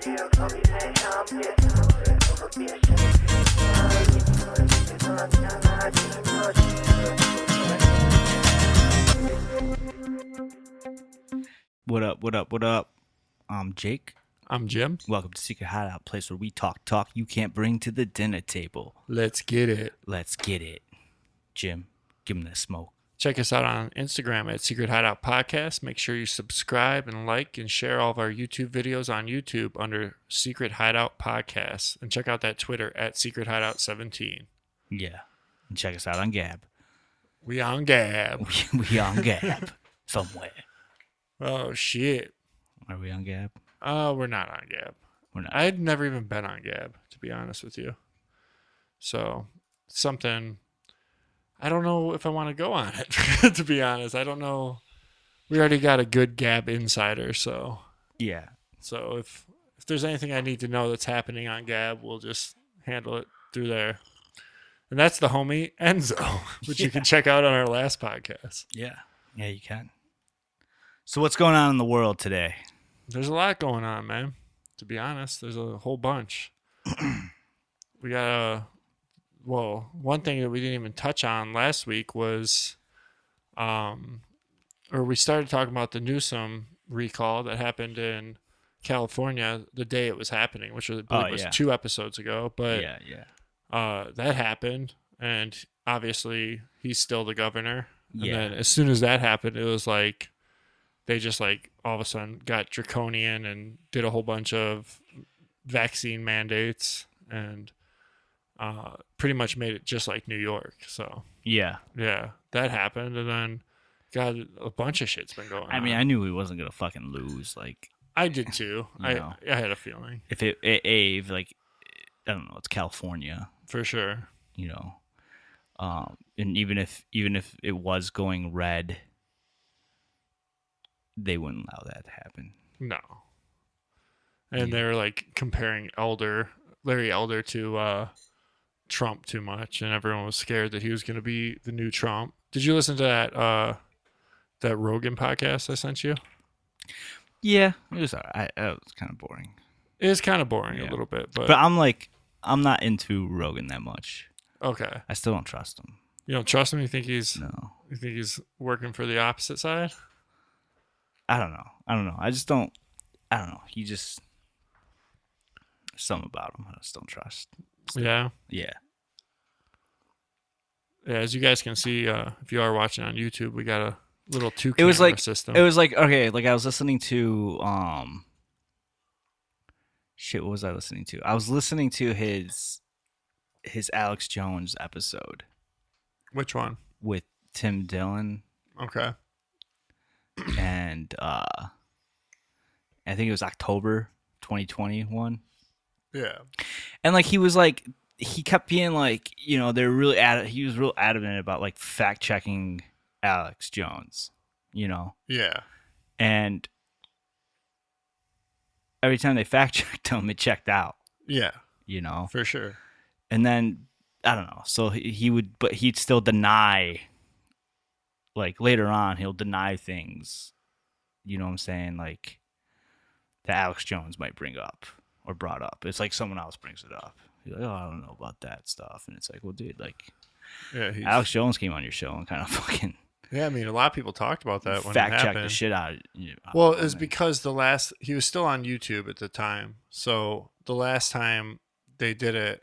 What up, what up, what up? I'm Jake. I'm Jim. Welcome to Secret Hideout, place where we talk you can't bring to the dinner table. Let's get it. Let's get it. Jim, give him the smoke. Check us out on Instagram at Secret Hideout Podcast. Make sure you subscribe and like and share all of our YouTube videos on YouTube under Secret Hideout Podcast. And check out that Twitter at Secret Hideout 17. Yeah. And check us out on Gab. We on Gab. we on Gab. Somewhere. Oh, shit. Are we on Gab? We're not on Gab. We're not. I'd never even been on Gab, to be honest with you. So, something... I don't know if I want to go on it, to be honest. I don't know. We already got a good Gab insider, so... Yeah. So if there's anything I need to know that's happening on Gab, we'll just handle it through there. And that's the homie Enzo, which you can check out on our last podcast. Yeah. Yeah, you can. So what's going on in the world today? There's a lot going on, man. To be honest, there's a whole bunch. We got one thing that we didn't even touch on last week was, or we started talking about the Newsom recall that happened in California the day it was happening, which was, I believe was 2 episodes ago. But that happened, and obviously he's still the governor. And then as soon as that happened, it was like they just like all of a sudden got draconian and did a whole bunch of vaccine mandates and pretty much made it just like New York. So yeah, that happened, and then got a bunch of shit's been going on. I mean, I knew he wasn't gonna fucking lose. Like I did too. I had a feeling. If like I don't know, it's California for sure. You know, and even if it was going red, they wouldn't allow that to happen. No. And they were like comparing Larry Elder to Trump too much, and everyone was scared that he was going to be the new Trump. Did you listen to that Rogan podcast I sent you? Yeah, it was alright. It was kind of boring. It is kind of boring a little bit, but I'm not into Rogan that much. Okay. I still don't trust him. You don't trust him? You think he's No. You think he's working for the opposite side? I don't know. I don't know. He just something about him I just don't trust. Yeah. Yeah. Yeah, as you guys can see, if you are watching on YouTube, we got a little system. It was like okay, like I was listening to what was I listening to? I was listening to his Alex Jones episode. Which one? With Tim Dillon. Okay. And I think it was October 2021. Yeah. And like he kept being like, you know, they're really he was real adamant about like fact checking Alex Jones, you know. Yeah. And every time they fact checked him, it checked out. Yeah. You know. For sure. And then I don't know. So he'd still deny. Like later on, he'll deny things. You know what I'm saying? Like that Alex Jones might bring up or brought up. It's like someone else brings it up. He's like, oh, I don't know about that stuff. And it's like, well, dude, like, Alex Jones came on your show and kind of fucking. Yeah, I mean, a lot of people talked about that when it happened. Fact checked the shit out of it. Well, it's because he was still on YouTube at the time. So the last time they did it,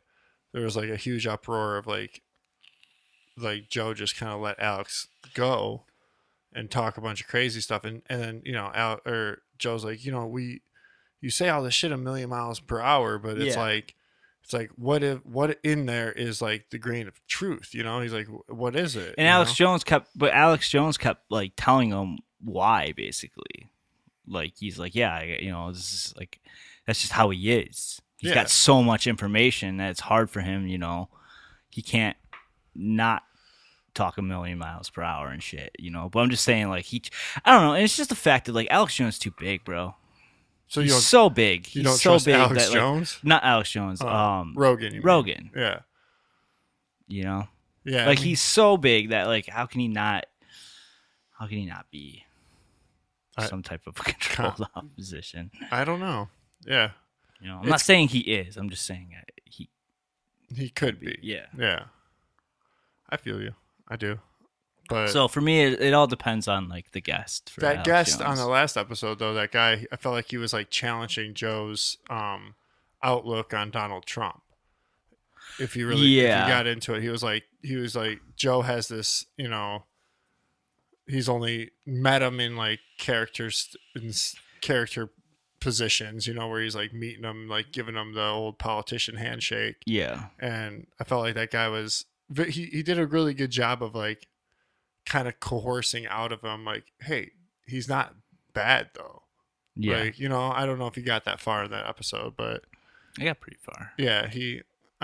there was like a huge uproar of like Joe just kind of let Alex go and talk a bunch of crazy stuff. And then, you know, Joe's like, you know, you say all this shit a million miles per hour, but it's like what in there is like the grain of truth, you know? He's like, what is it? And Alex Jones kept like telling him why, basically. Like he's like, yeah, you know, this is like that's just how he is. He's got so much information that it's hard for him, you know. He can't not talk a million miles per hour and shit, you know. But I'm just saying, like, I don't know. And it's just the fact that like Alex Jones is too big, bro. So he's so big. You don't trust Alex Jones? Not Alex Jones. Rogan. Rogan. Yeah. You know. Yeah. Like he's so big that like how can he not be some type of controlled opposition? I don't know. Yeah. You know, I'm not saying he is. I'm just saying he could be. Yeah. Yeah. I feel you. I do. But So for me, it all depends on like the guest. For that Alex guest Jones. on the last episode, though, that guy, I felt like he was like challenging Joe's outlook on Donald Trump. If you really, if you got into it, he was like, Joe has this, you know, he's only met him in like characters in character positions, you know, where he's like meeting them, like giving them the old politician handshake. Yeah. And I felt like that guy was, he did a really good job of like kind of coercing out of him, like, hey, he's not bad though. Yeah. Like, you know, I don't know if he got that far in that episode, but I got pretty far. yeah,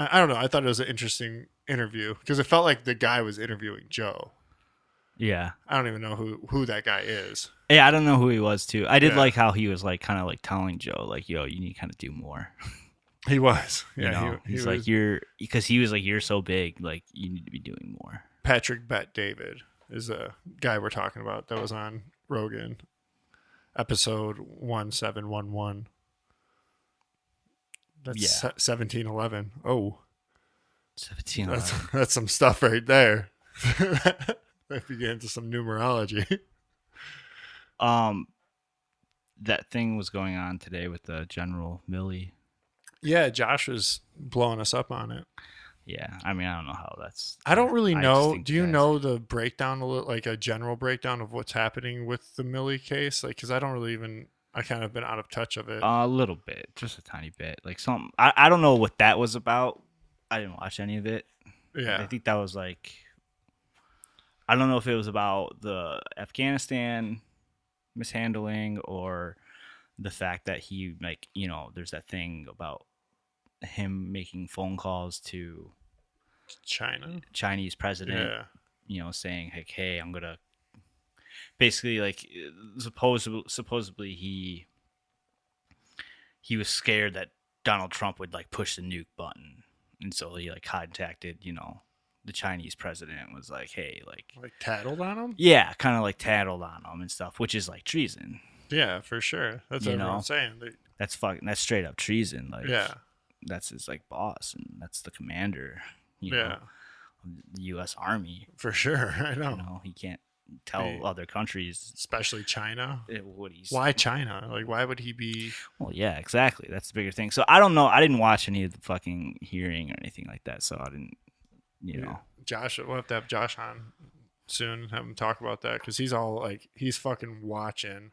I don't know. I thought it was an interesting interview because it felt like the guy was interviewing Joe. Yeah. I don't even know who that guy is. Yeah, I don't know who he was too. I did like how he was like kind of like telling Joe like, yo, you need to kind of do more. He was. Yeah, You know, he's he like, was, because he was like, you're so big, like you need to be doing more. Patrick Bet David is the guy we're talking about that was on Rogan, episode 1711. That's 1711. Oh, 17. that's some stuff right there. If you get into some numerology. That thing was going on today with the General Milley. Yeah, Josh was blowing us up on it. Yeah, I mean, I don't know how that's. I don't really know. just Do you think know the breakdown, like a general breakdown of what's happening with the Milley case? Like, because I don't really even. I kind of been out of touch of it. A little bit, just a tiny bit. Like some, I don't know what that was about. I didn't watch any of it. Yeah, I think that was like. I don't know if it was about the Afghanistan mishandling or the fact that he, like, you know, there's that thing about him making phone calls to China, Chinese president, yeah, you know, saying like, hey, I'm gonna basically like supposedly he was scared that Donald Trump would like push the nuke button, and so he like contacted, you know, the Chinese president, was like, hey, like tattled on him. yeah, kind of like tattled on him and stuff, which is like treason. Yeah, for sure. That's what everyone's saying. That's straight up treason. Like, Yeah, that's his like boss, and that's the commander. You yeah, know, of the U.S. Army. for sure. I know. You know, he can't tell other countries, Especially China. what he's. Why China? Like, why would he be? Well, yeah, exactly. That's the bigger thing. So I don't know. I didn't watch any of the fucking hearing or anything like that. So I didn't. You know. Josh, we'll have to have Josh on soon. Have him talk about that because he's all like, he's fucking watching.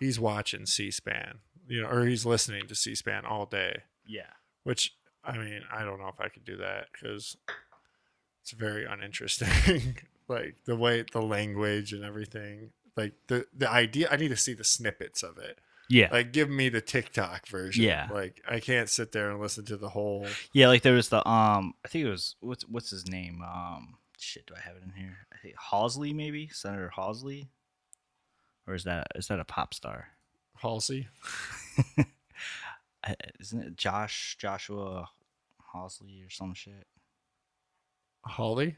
He's watching C-SPAN, you know, or he's listening to C-SPAN all day. Yeah. Which, I mean, I don't know if I could do that because it's very uninteresting. Like the way, the language and everything. Like the idea, I need to see the snippets of it. Yeah. Like, give me the TikTok version. Yeah. Like, I can't sit there and listen to the whole. Yeah, like there was the I think it was what's his name? Shit, do I have it in here? I think Halsey, maybe Senator Halsey, or is that a pop star? Halsey. Isn't it Joshua Halsey or some shit? Holly.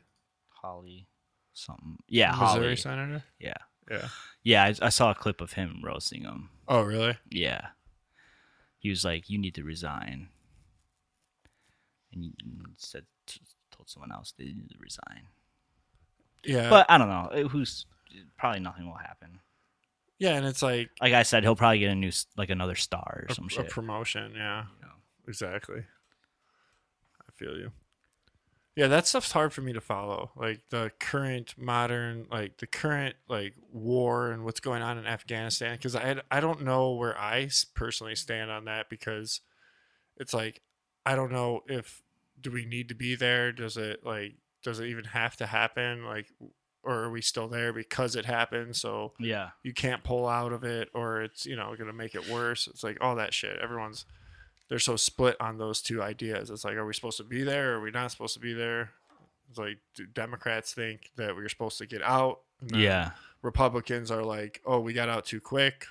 Holly, something. Yeah, Missouri Holly. senator. Yeah, Yeah. yeah. I saw a clip of him roasting him. Oh, really? Yeah, he was like, "You need to resign," and he told someone else they needed to resign. Yeah. But I don't know. Probably nothing will happen. Yeah, and it's like I said, he'll probably get another star or some a shit. promotion. Yeah, You know? exactly. I feel you. Yeah, that stuff's hard for me to follow. Like the current modern, like the current like war and what's going on in Afghanistan. Because I don't know where I personally stand on that because it's like I don't know if do we need to be there? Does it even have to happen? Like, or are we still there because it happened? So Yeah. you can't pull out of it, or it's going to make it worse. It's like all that shit. They're so split on those two ideas. It's like, are we supposed to be there? Or are we not supposed to be there? It's like, do Democrats think that we're supposed to get out? And then Yeah. Republicans are like, oh, we got out too quick.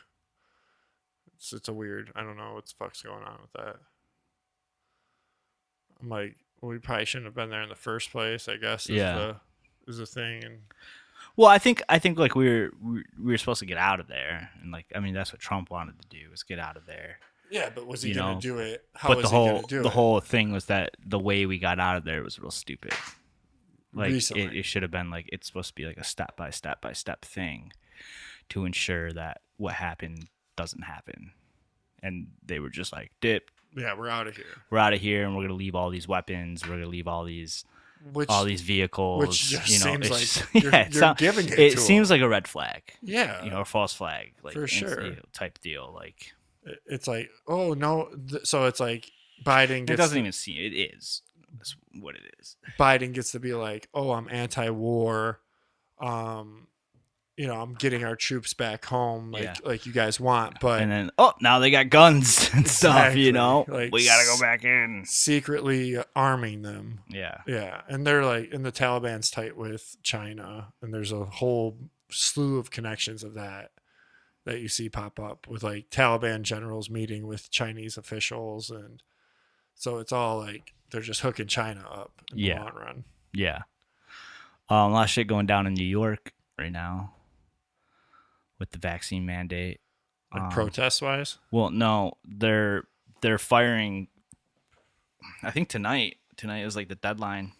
It's a weird. I don't know what the fuck's going on with that. I'm like, well, we probably shouldn't have been there in the first place, I guess. Is the thing. And Well, I think like we were supposed to get out of there, and like I mean that's what Trump wanted to do, was get out of there. Yeah, but was he You gonna know, do it? How but was he gonna do the it? whole thing was that the way we got out of there was real stupid. Like Recently. it should have been like it's supposed to be like a step by step thing to ensure that what happened doesn't happen. And they were just like, "Dip, Yeah, we're out of here. we're out of here, and we're gonna leave all these weapons. We're gonna leave all these vehicles." just You know, seems like it's you're, yeah, you're giving it it to seems him. like a red flag. Yeah, You know, a false flag, like for sure. type deal. Like It's like, oh no. So it's like Biden it gets doesn't to, even seem it is. That's what it is. Biden gets to be like, oh, I'm anti-war. Um, I'm getting our troops back home, Yeah. like you guys want, but And then now they got guns and stuff. You Exactly. know, Like, we gotta go back in. secretly arming them. Yeah. Yeah, and they're like, and the Taliban's tight with China, and there's a whole slew of connections of that you see pop up with like Taliban generals meeting with Chinese officials, and so it's all like they're just hooking China up in the long run. Yeah. A lot of shit going down in New York right now with the vaccine mandate. Like protest wise. Well, no, they're firing. I think tonight is like the deadline.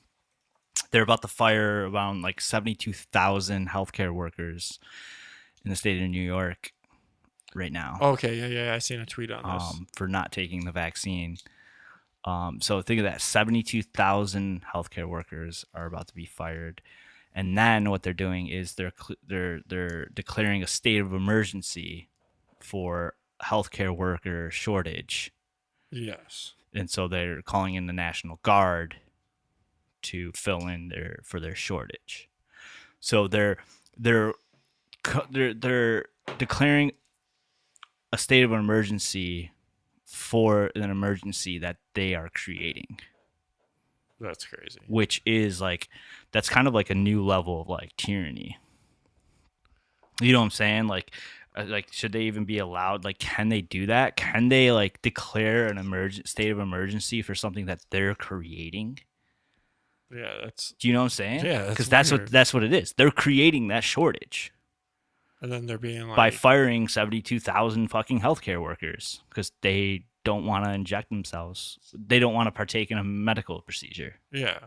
They're about to fire around like 72,000 healthcare workers in the state of New York right now. Okay, yeah, I seen a tweet on this. For not taking the vaccine. So think of that: 72,000 healthcare workers are about to be fired, and then what they're doing is they're declaring a state of emergency for healthcare worker shortage. Yes. And so they're calling in the National Guard to fill in for their shortage. So they're declaring a state of emergency for an emergency that they are creating. That's crazy. Which is like, that's kind of like a new level of like tyranny. You know what I'm saying? Like should they even be allowed? Like, can they do that? Can they like declare an state of emergency for something that they're creating? Yeah, Do you know what I'm saying? Yeah, because that's what it is. They're creating that shortage. And then they're being like, by firing 72,000 fucking healthcare workers because they don't want to inject themselves. They don't want to partake in a medical procedure. Yeah,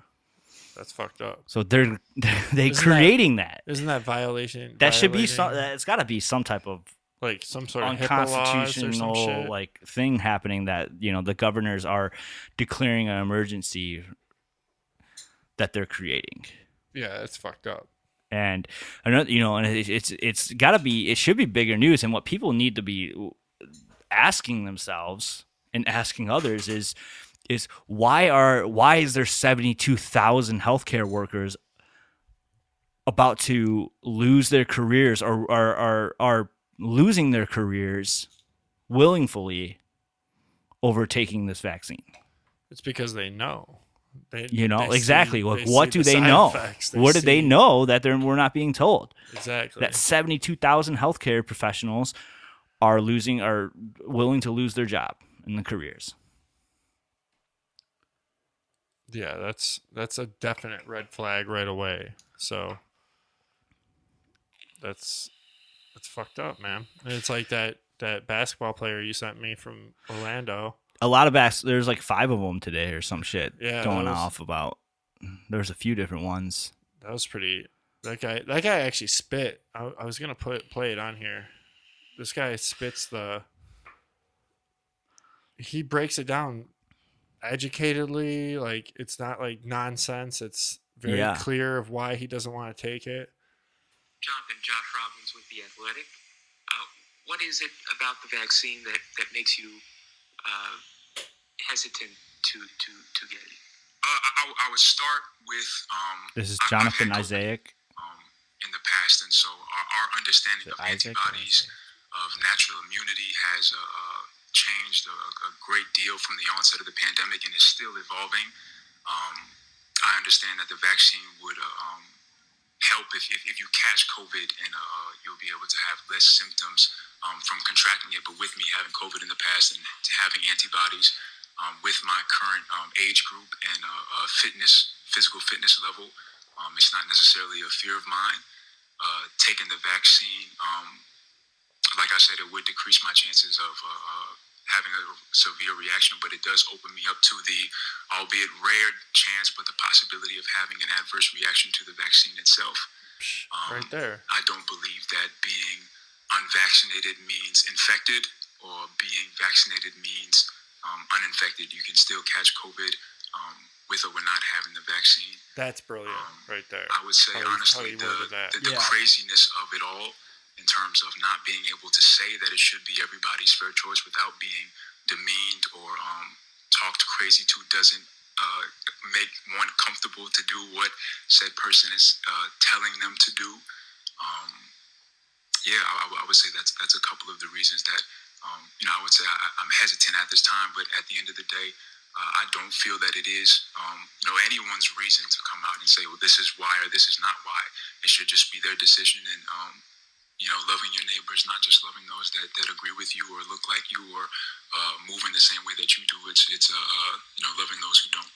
that's fucked up. So they're creating that. Isn't that violation? That should be some. It's got to be some type of like some sort of unconstitutional HIPAA laws or some shit. like thing happening that the governors are declaring an emergency that they're creating. Yeah, it's fucked up. And another, and it's got to be, it should be bigger news. And what people need to be asking themselves and asking others is why is there 72,000 healthcare workers about to lose their careers or are losing their careers willingly over taking this vaccine? It's because they know. Exactly. What do they know? What do they know that we're not being told? Exactly. That 72,000 healthcare professionals are willing to lose their job and their careers. Yeah, that's a definite red flag right away. So that's fucked up, man. And it's like that basketball player you sent me from Orlando. A lot of there's like 5 of them today or some shit going off about. There's a few different ones. That was pretty. That guy actually spit. I was gonna play it on here. This guy spits he breaks it down educatedly. Like, it's not like nonsense. It's very clear of why he doesn't want to take it. Jonathan, Josh Robbins with The Athletic. What is it about the vaccine that makes you hesitant to get it? I would start with this is Jonathan Isaac in the past, and so our understanding of antibodies of natural immunity has changed a great deal from the onset of the pandemic, and is still evolving. I understand that the vaccine would help if you catch COVID, and you'll be able to have less symptoms from contracting it. But with me having COVID in the past and having antibodies with my current age group and physical fitness level, it's not necessarily a fear of mine. Taking the vaccine, like I said, it would decrease my chances of having a severe reaction, but it does open me up to the, albeit rare chance, but the possibility of having an adverse reaction to the vaccine itself. Right there. I don't believe that being unvaccinated means infected, or being vaccinated means uninfected. You can still catch COVID with or without having the vaccine. That's brilliant, right there. I would say, honestly, the craziness of it all, in terms of not being able to say that it should be everybody's fair choice without being demeaned or talked crazy to, doesn't make one comfortable to do what said person is telling them to do. I would say that's a couple of the reasons that I would say I'm hesitant at this time, but at the end of the day, I don't feel that it is anyone's reason to come out and say, well, this is why or this is not why. It should just be their decision, and loving your neighbors, not just loving those that agree with you or look like you or move in the same way that you do. It's loving those who don't.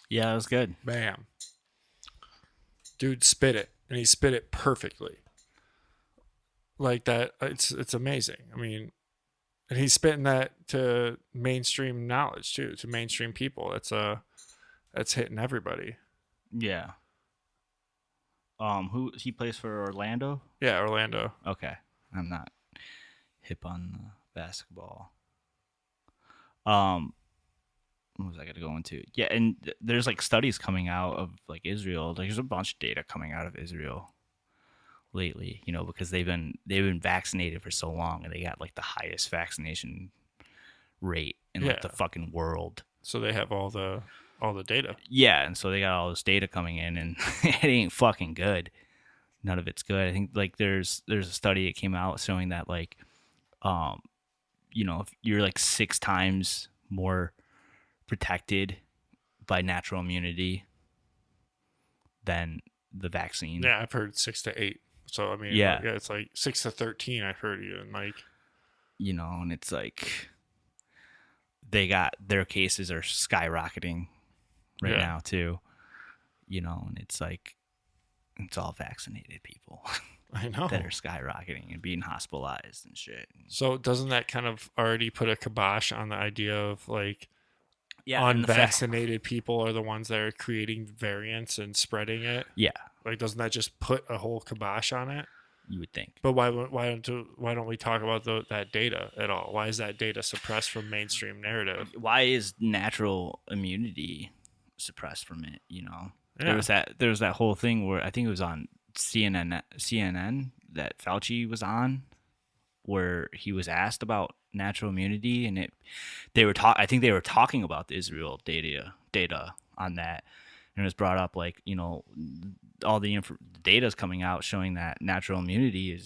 Yeah, it was good. Bam. Dude spit it, and he spit it perfectly. Like that, it's amazing. I mean, and he's spitting that to mainstream knowledge too, to mainstream people. That's hitting everybody. Yeah. Who he plays for Orlando? Yeah, Orlando. Okay, I'm not hip on basketball. What was I going to go into? Yeah, and there's like studies coming out of like Israel. Like, there's a bunch of data coming out of Israel lately, because they've been vaccinated for so long, and they got like the highest vaccination rate in like the fucking world. So they have all the data. Yeah, and so they got all this data coming in, and it ain't fucking good. None of it's good. I think like there's a study that came out showing that like, if you're like 6 times more protected by natural immunity than the vaccine. Yeah, I've heard 6 to 8. So I mean, yeah, it's like 6 to 13. I've heard even like, and it's like they got their cases are skyrocketing right now too, and it's like it's all vaccinated people. I know, that are skyrocketing and being hospitalized and shit. So doesn't that kind of already put a kibosh on the idea of like, yeah, unvaccinated people are the ones that are creating variants and spreading it? Yeah, like doesn't that just put a whole kibosh on it? You would think. But why don't we talk about that data at all? Why is that data suppressed from mainstream narrative? Why is natural immunity suppressed from it? Yeah. There was that whole thing where I think it was on CNN that Fauci was on, where he was asked about natural immunity, and I think they were talking about the Israel data on that, and it was brought up like all the data is coming out showing that natural immunity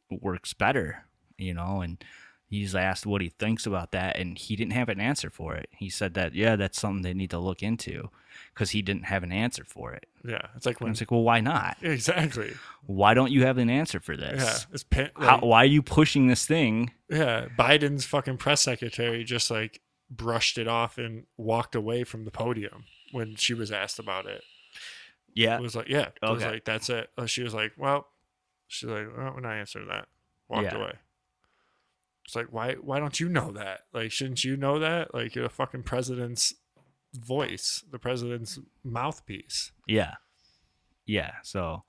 works better, and he's asked what he thinks about that, and he didn't have an answer for it. He said that that's something they need to look into, because he didn't have an answer for it. Yeah, it's like when it's like, well, why not? Exactly. Why don't you have an answer for this? Yeah, why are you pushing this thing? Yeah, Biden's fucking press secretary just like brushed it off and walked away from the podium when she was asked about it. Yeah, it was like, yeah, it was like, that's it. She was like, well, we're not answering that. Walked away. It's like, why don't you know that? Like, shouldn't you know that? Like, you're the fucking president's voice, the president's mouthpiece. Yeah. So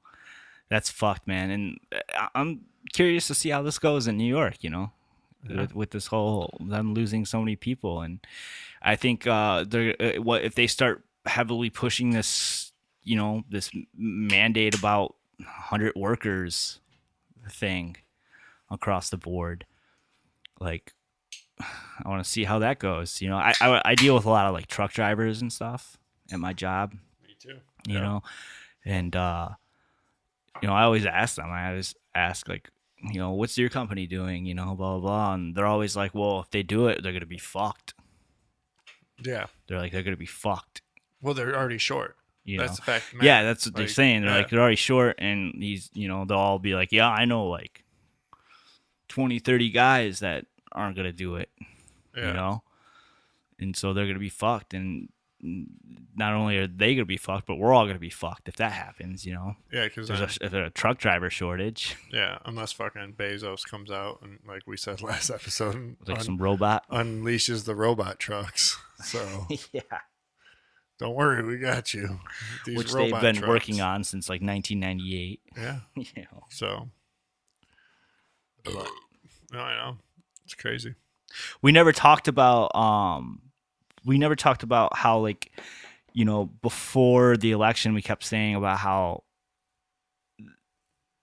that's fucked, man. And I'm curious to see how this goes in New York, with this whole them losing so many people. And I think if they start heavily pushing this, this mandate about 100 workers thing across the board, like, I want to see how that goes. I deal with a lot of like truck drivers and stuff at my job. Me too. And I always ask them. I always ask like, what's your company doing? Blah blah blah. And they're always like, well, if they do it, they're gonna be fucked. Yeah. They're gonna be fucked. Well, they're already short. That's the fact. Yeah, that's what they're saying. They're they're already short, and they'll all be like, yeah, I know like 20, 30 guys that aren't gonna do it. And so they're gonna be fucked. And not only are they gonna be fucked, but we're all gonna be fucked if that happens. Yeah, because If there's a truck driver shortage, unless fucking Bezos comes out and, like we said last episode, like some robot. unleashes the robot trucks. So Yeah. don't worry, we got you. These Which they've robot been trucks. working on since like 1998. Yeah. So. No, I know. It's crazy. We never talked about how, like, before the election we kept saying about how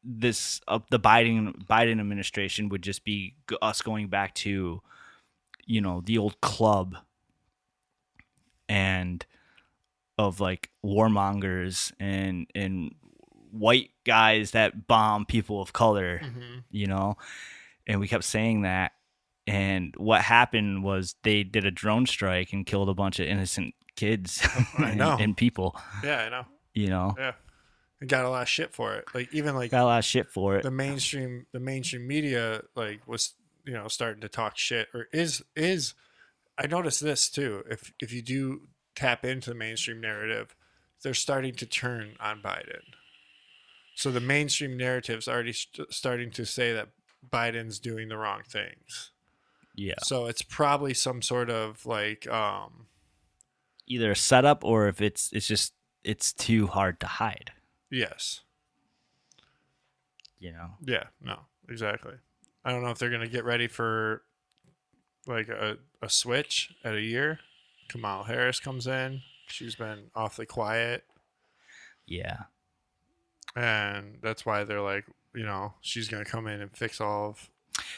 this the Biden administration would just be us going back to the old club and of like warmongers and white guys that bomb people of color, and we kept saying that. And what happened was they did a drone strike and killed a bunch of innocent kids and people. Yeah, I know. Yeah, It got a lot of shit for it. Like even like got a lot of shit for it. the mainstream media like was starting to talk shit or is. I noticed this too. If you do tap into the mainstream narrative, they're starting to turn on Biden. So the mainstream narrative's already starting to say that Biden's doing the wrong things. Yeah. So it's probably some sort of like either a setup or if it's too hard to hide. yes. Yeah, no, exactly. I don't know if they're going to get ready for like a switch at a year. Kamala Harris comes in. She's been awfully quiet. Yeah. And that's why they're like, she's going to come in and fix all of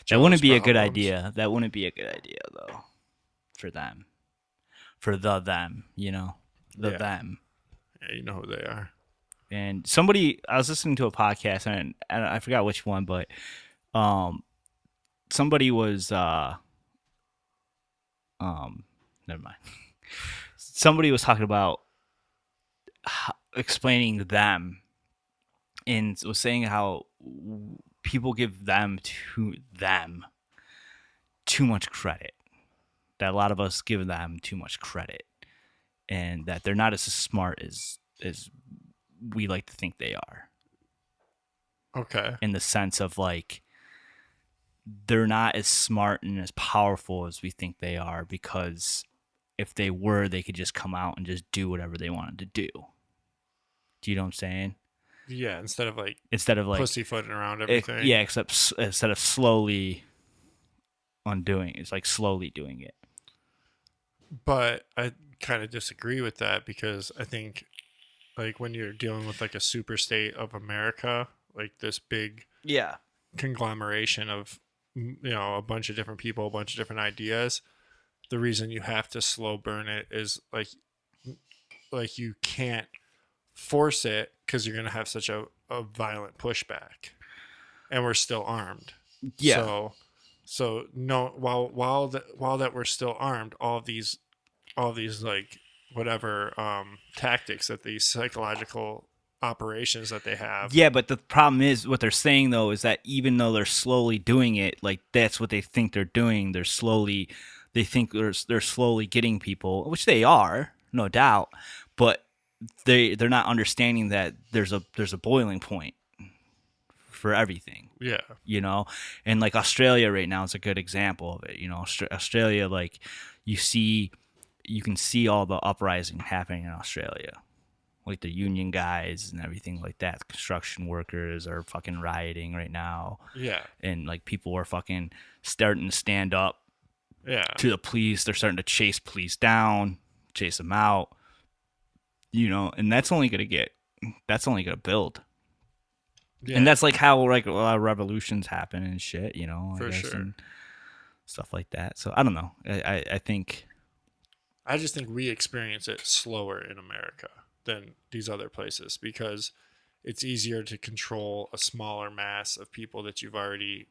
That wouldn't be a good problems. idea. That wouldn't be a good idea though for them. For them, Yeah. them. Yeah, you know who they are. And I was listening to a podcast and I forgot which one, but somebody was never mind. Somebody was talking about explaining them and was saying how people give them too much credit. That a lot of us give them too much credit, and that they're not as smart as we like to think they are. Okay. In the sense of like, they're not as smart and as powerful as we think they are, because if they were, they could just come out and just do whatever they wanted to do. Do you know what I'm saying? Yeah, instead of like pussyfooting around everything. Except instead of slowly undoing it, it's like slowly doing it. But I kind of disagree with that, because I think like when you're dealing with like a super state of America, like this big conglomeration of a bunch of different people, a bunch of different ideas, the reason you have to slow burn it is like you can't force it because you're going to have such a violent pushback, and we're still armed. Yeah. So no, while that we're still armed, all these like whatever tactics, that these psychological operations that they have. Yeah, but the problem is, what they're saying though is that even though they're slowly doing it, like that's what they think they're doing. They think they're slowly getting people, which they are, no doubt, but they're not understanding that there's a boiling point for everything. Yeah. And like Australia right now is a good example of it. Australia, like you can see all the uprising happening in Australia, like the union guys and everything like that. Construction workers are fucking rioting right now. Yeah. And like people are fucking starting to stand up to the police. They're starting to chase police down, chase them out, and that's only going to build. Yeah. And that's like how like a lot of revolutions happen and shit, For sure. And stuff like that. So I don't know. I just think we experience it slower in America than these other places, because it's easier to control a smaller mass of people that you already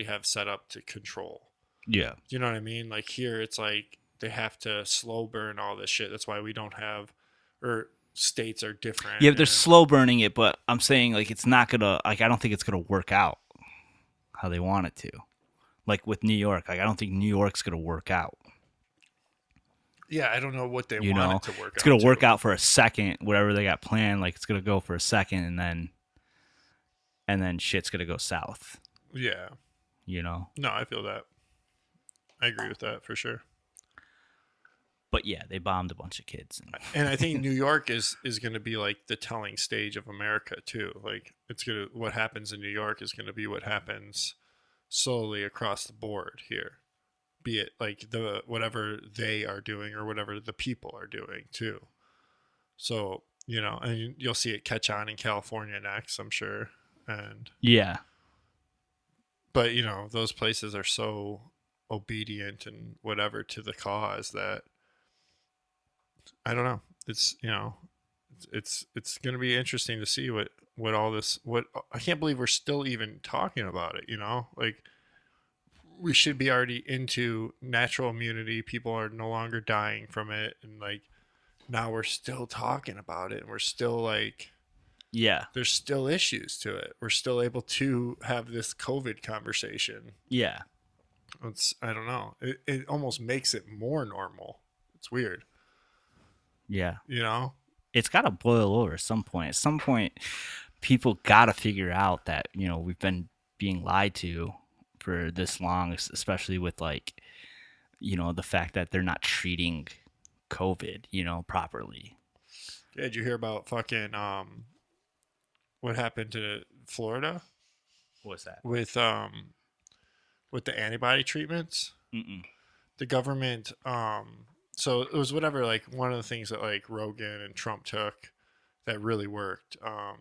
have set up to control. Yeah. Do you know what I mean? Like here, it's like they have to slow burn all this shit. That's why we don't have, or states are different. Yeah, but they're slow burning it, but I'm saying like it's not gonna, like I don't think it's gonna work out how they want it to. Like with New York, like I don't think New York's gonna work out. Yeah, I don't know what they You want know, it to work. it's gonna out work to. out for a second, whatever they got planned. Like it's gonna go for a second, and then shit's gonna go south. Yeah. You know. No, I feel that. I agree with that for sure. But yeah, they bombed a bunch of kids. And I think New York is going to be like the telling stage of America too. Like what happens in New York is going to be what happens slowly across the board here. Be it like whatever they are doing or whatever the people are doing too. So, and you'll see it catch on in California next, I'm sure. And yeah. But, those places are so obedient and whatever to the cause that I don't know. It's, it's going to be interesting to see what all this, I can't believe we're still even talking about it, like we should be already into natural immunity. People are no longer dying from it. And like, now we're still talking about it and we're still like, yeah, there's still issues to it. We're still able to have this COVID conversation. Yeah. I don't know. It almost makes it more normal. It's weird. Yeah. It's got to boil over at some point. At some point, people got to figure out that, we've been being lied to for this long, especially with like, the fact that they're not treating COVID, properly. Yeah, did you hear about fucking what happened to Florida? What's that? With the antibody treatments? Mm-mm. The government so it was whatever, like one of the things that like Rogan and Trump took that really worked. I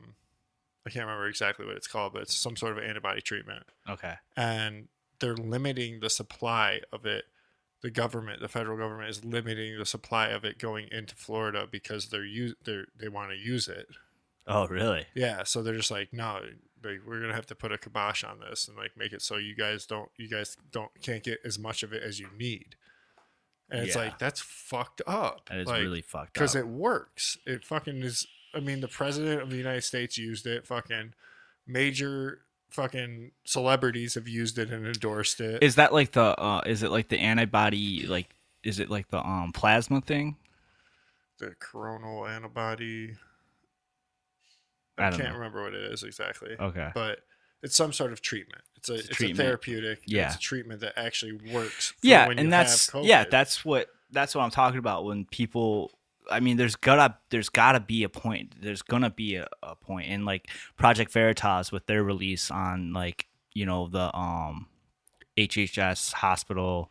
can't remember exactly what it's called, but it's some sort of antibody treatment. Okay. And they're limiting the supply of it. The federal government is limiting the supply of it going into Florida because they want to use it. Oh, really? Yeah. So they're just like, no, like, we're gonna have to put a kibosh on this and like make it so you guys can't get as much of it as you need. And it's like, that's fucked up. That is like, really fucked up. Because it works. It fucking is. I mean, the president of the United States used it. Fucking major fucking celebrities have used it and endorsed it. Is that like is it like the antibody, like, is it like the plasma thing? The coronal antibody. I can't remember what it is exactly. Okay. But it's some sort of treatment. It's a therapeutic. Yeah. It's a treatment that actually works. Yeah, when and you that's have COVID. that's what I'm talking about. When people, I mean, there's gotta be a point. There's gonna be a point. And like Project Veritas with their release on like the HHS hospital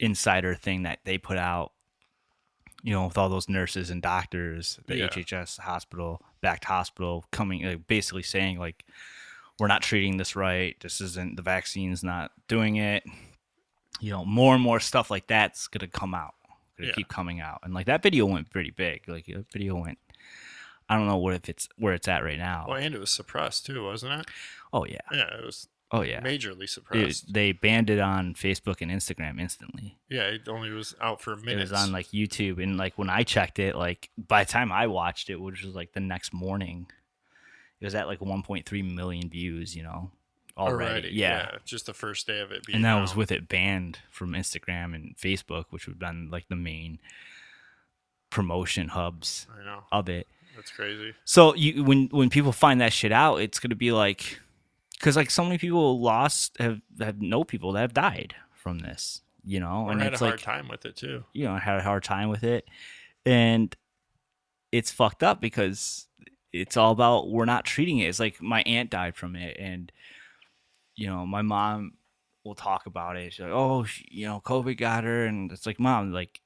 insider thing that they put out. With all those nurses and doctors, the HHS backed hospital coming, basically saying like, we're not treating this right. This isn't, the vaccine's not doing it. More and more stuff like that's going to come out, keep coming out. And like that video went pretty big. Like that video went, I don't know where it's at right now. Well, and it was suppressed too, wasn't it? Oh yeah. Yeah, it was. Oh yeah. Majorly suppressed. They banned it on Facebook and Instagram instantly. Yeah, it only was out for minutes. It was on like YouTube, and like when I checked it, like by the time I watched it, which was like the next morning, it was at like 1.3 million views. Already. Yeah. Just the first day of it being. And that out. was with it banned from Instagram and Facebook, which would have been like the main promotion hubs of it. That's crazy. So when people find that shit out, it's gonna be like, because like so many people have know people that have died from this, or and had it's a like, hard time with it too. Had a hard time with it, and it's fucked up because it's all about, we're not treating it. It's like my aunt died from it, and my mom will talk about it. She's like, oh, COVID got her, and it's like, Mom, like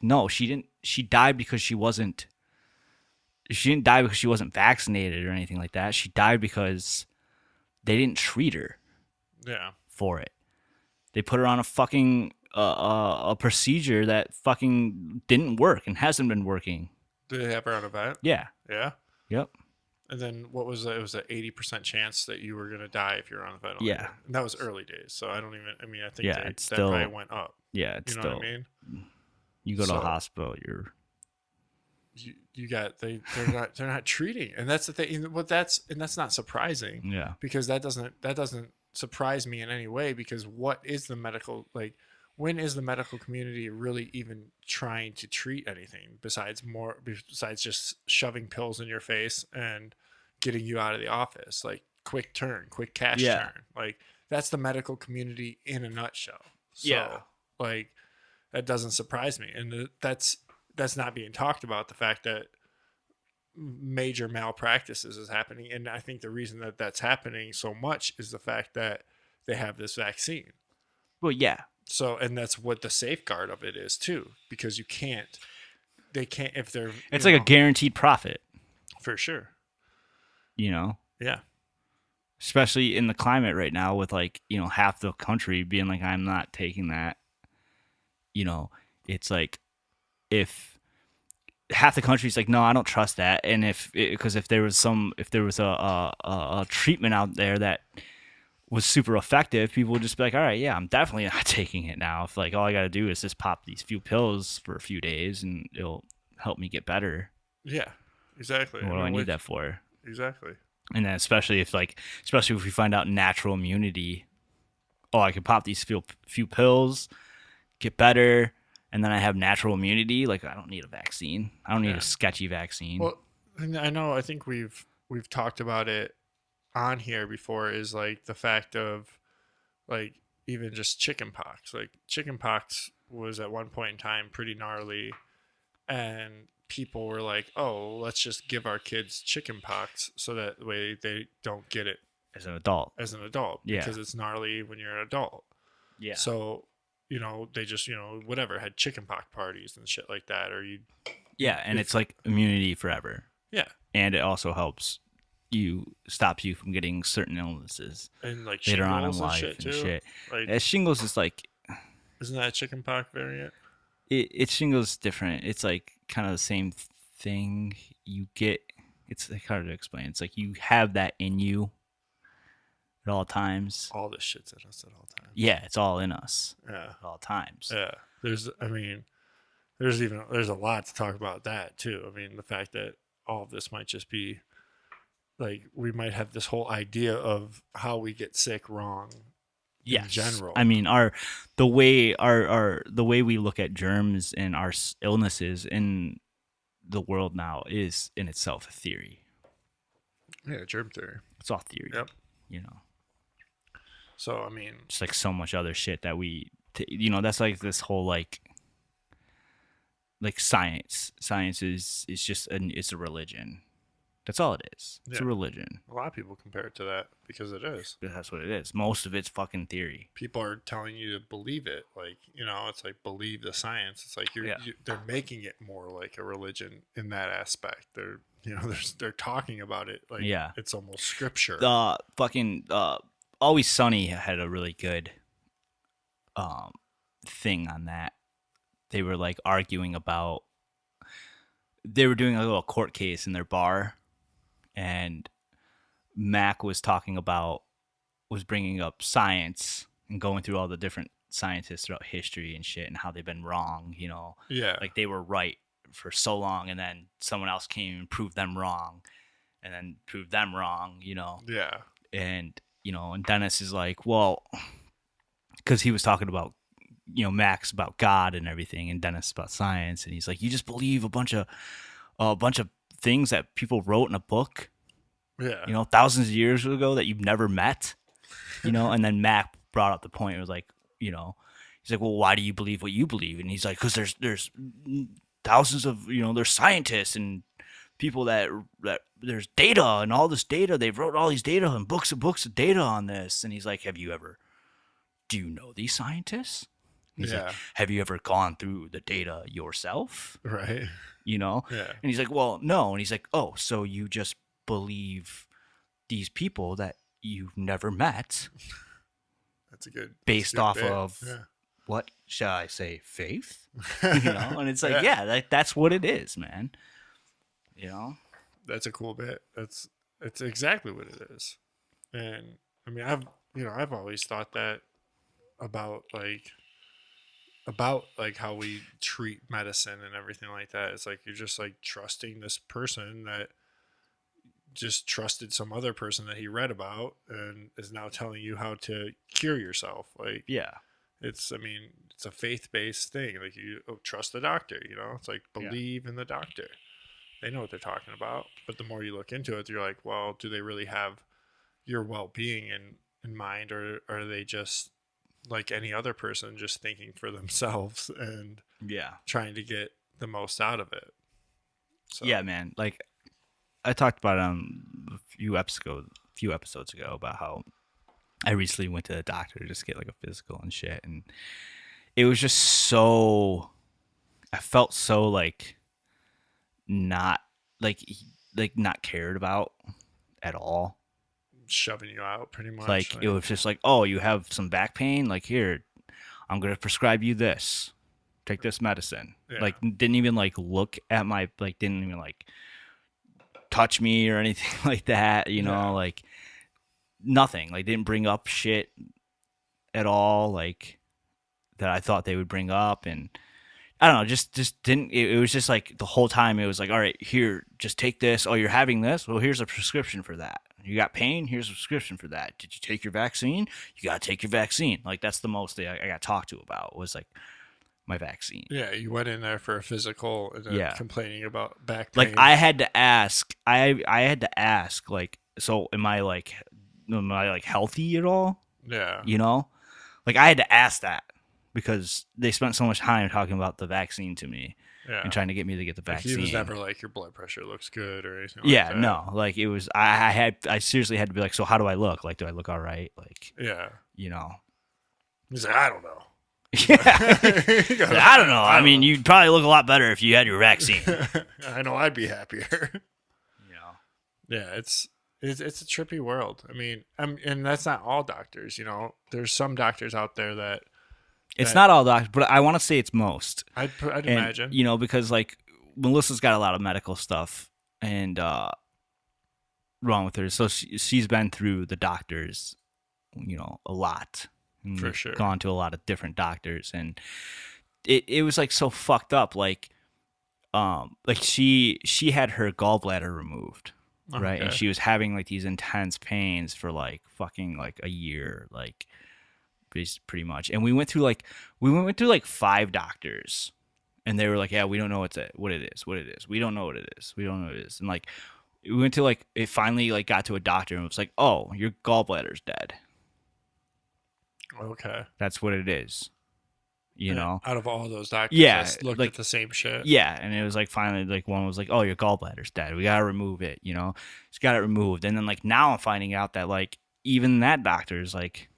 no, she didn't. She died because she didn't die because she wasn't vaccinated or anything like that. She died because they didn't treat her. Yeah. For it. They put her on a fucking a procedure that fucking didn't work and hasn't been working. Did they have her on a vet? Yeah. Yeah. Yep. And then what was it? It was an 80% chance that you were going to die if you were on a ventilator. Yeah. And that was early days. So I think it's that still, probably went up. Yeah. It's you know still, what I mean? You go to a hospital, they're not treating, and that's the thing. But that's not surprising. Yeah. Because that doesn't surprise me in any way, because what is the medical, like, when is the medical community really even trying to treat anything besides just shoving pills in your face and getting you out of the office? Like quick turn, quick cash Yeah. turn. Like that's the medical community in a nutshell. So Yeah. like that doesn't surprise me. And that's not being talked about, the fact that major malpractices is happening. And I think the reason that that's happening so much is the fact that they have this vaccine. Well, yeah. So, and that's what the safeguard of it is too, because they can't, if they're, It's like a guaranteed profit, for sure. you know, Yeah. especially in the climate right now with like, half the country being like, I'm not taking that. It's like if half the country's like, no, I don't trust that. And because if there was a treatment out there that was super effective, people would just be like, all right, yeah, I'm definitely not taking it now. If like all I got to do is just pop these few pills for a few days and it'll help me get better. Yeah, exactly. What do I need that for? Exactly. And then especially if we find out natural immunity, I can pop these few pills, get better, and then I have natural immunity. Like I don't need a vaccine. I don't need a sketchy vaccine. Well, and I think we've talked about it on here before, is like the fact of like even just chicken pox. Like chicken pox was at one point in time pretty gnarly, and people were like, oh, let's just give our kids chicken pox so that way they don't get it as an adult. Yeah. Because it's gnarly when you're an adult. Yeah. So, they just, whatever, had chicken pox parties and shit like that. Or Yeah, and it's like immunity forever. Yeah. And it also stops you from getting certain illnesses And like later on in shingles life and and shit. Like, Shingles is like, isn't that a chicken pox variant? it's shingles different. It's like kind of the same thing you get. It's like hard to explain. It's like you have that in you at all times. All this shit's in us at all times. Yeah, it's all in us Yeah. at all times. Yeah. There's a lot to talk about that too. I mean, the fact that all of this might just be like, we might have this whole idea of how we get sick wrong. Yes. In general. I mean, the way we look at germs and our illnesses in the world now is in itself a theory. Yeah, germ theory. It's all theory. Yep. So I mean, just like so much other shit that that's like this whole like science. Science is just it's a religion. That's all it is. It's a religion. A lot of people compare it to that because it is. That's what it is. Most of it's fucking theory. People are telling you to believe it. Like, it's like believe the science. It's like they're making it more like a religion in that aspect. They're talking about it like it's almost scripture. The fucking Always Sunny had a really good thing on that. They were like arguing about, they were doing a little court case in their bar, and Mac was bringing up science and going through all the different scientists throughout history and shit and how they've been wrong, like they were right for so long, and then someone else came and proved them wrong, and then proved them wrong, Yeah. And and Dennis is like, well, because he was talking about, Max about God and everything, and Dennis about science, and he's like, you just believe a bunch of things that people wrote in a book, thousands of years ago that you've never met, and then Mac brought up the point. It was like, he's like, well, why do you believe what you believe? And he's like, because there's thousands of, there's scientists and people that there's data and all this data. They've wrote all these data and books of data on this. And he's like, do you know these scientists? He's like, have you ever gone through the data yourself? Right. Yeah. And he's like, well, no. And he's like, oh, so you just believe these people that you've never met. That's a good based off bit. Of what shall I say, faith? And it's like, that's what it is, man. That's a cool bit. It's exactly what it is. And I mean, I've always thought that about how we treat medicine and everything like that. It's like you're just like trusting this person that just trusted some other person that he read about and is now telling you how to cure yourself. Like, it's it's a faith-based thing. Like you trust the doctor, you know, it's like believe in the doctor. They know what they're talking about. But the more you look into it, you're like, well, do they really have your well-being in mind, or are they just like any other person, just thinking for themselves and trying to get the most out of it? So. Yeah, man. Like I talked about it on a few episodes ago about how I recently went to the doctor to just get like a physical and shit, and it was just so, I felt so like not not cared about at all. Shoving you out pretty much. Like it was just like, oh, you have some back pain? Like, here, I'm going to prescribe you this. Take this medicine. Yeah. Like didn't even like look at my, like didn't even like touch me or anything like that, you know, like nothing. Like didn't bring up shit at all, like that I thought they would bring up. And I don't know, just didn't, it was just like the whole time it was like, all right, here, just take this. Oh, you're having this? Well, here's a prescription for that. You got pain? Here's a prescription for that. Did you take your vaccine? You got to take your vaccine. Like that's the most I got talked to about was like my vaccine. Yeah, you went in there for a physical and then complaining about back pain. Like I had to ask, I had to ask, like, so am I like healthy at all? Yeah. You know? Like I had to ask that because they spent so much time talking about the vaccine to me and trying to get me to get the vaccine. He was never like, your blood pressure looks good or anything like that. No. Like it was, I seriously had to be like, so how do I look? Like, do I look all right? Like, you know? He's like, I don't know. Yeah. I don't know. I mean, you'd probably look a lot better if you had your vaccine. I know I'd be happier. Yeah. Yeah, it's a trippy world. I mean, and that's not all doctors, you know. There's some doctors out there that it's not all doctors, but I want to say it's most. I'd imagine. You know, because like Melissa's got a lot of medical stuff and wrong with her. So she's been through the doctors, you know, a lot. For sure. Gone to a lot of different doctors, and it was like so fucked up. Like she had her gallbladder removed, right? And she was having like these intense pains for like fucking like a year, like pretty much. And we went through like 5 doctors, and they were like, yeah, we don't know what it is. We don't know what it is. We don't know what it is. And like we went to like, it finally like got to a doctor and it was like, oh, your gallbladder's dead. Okay. That's what it is. You know? Out of all those doctors that looked at the same shit. Yeah. And it was like finally like one was like, oh, your gallbladder's dead. We gotta remove it, you know? Just got it removed. And then like now I'm finding out that like even that doctor is like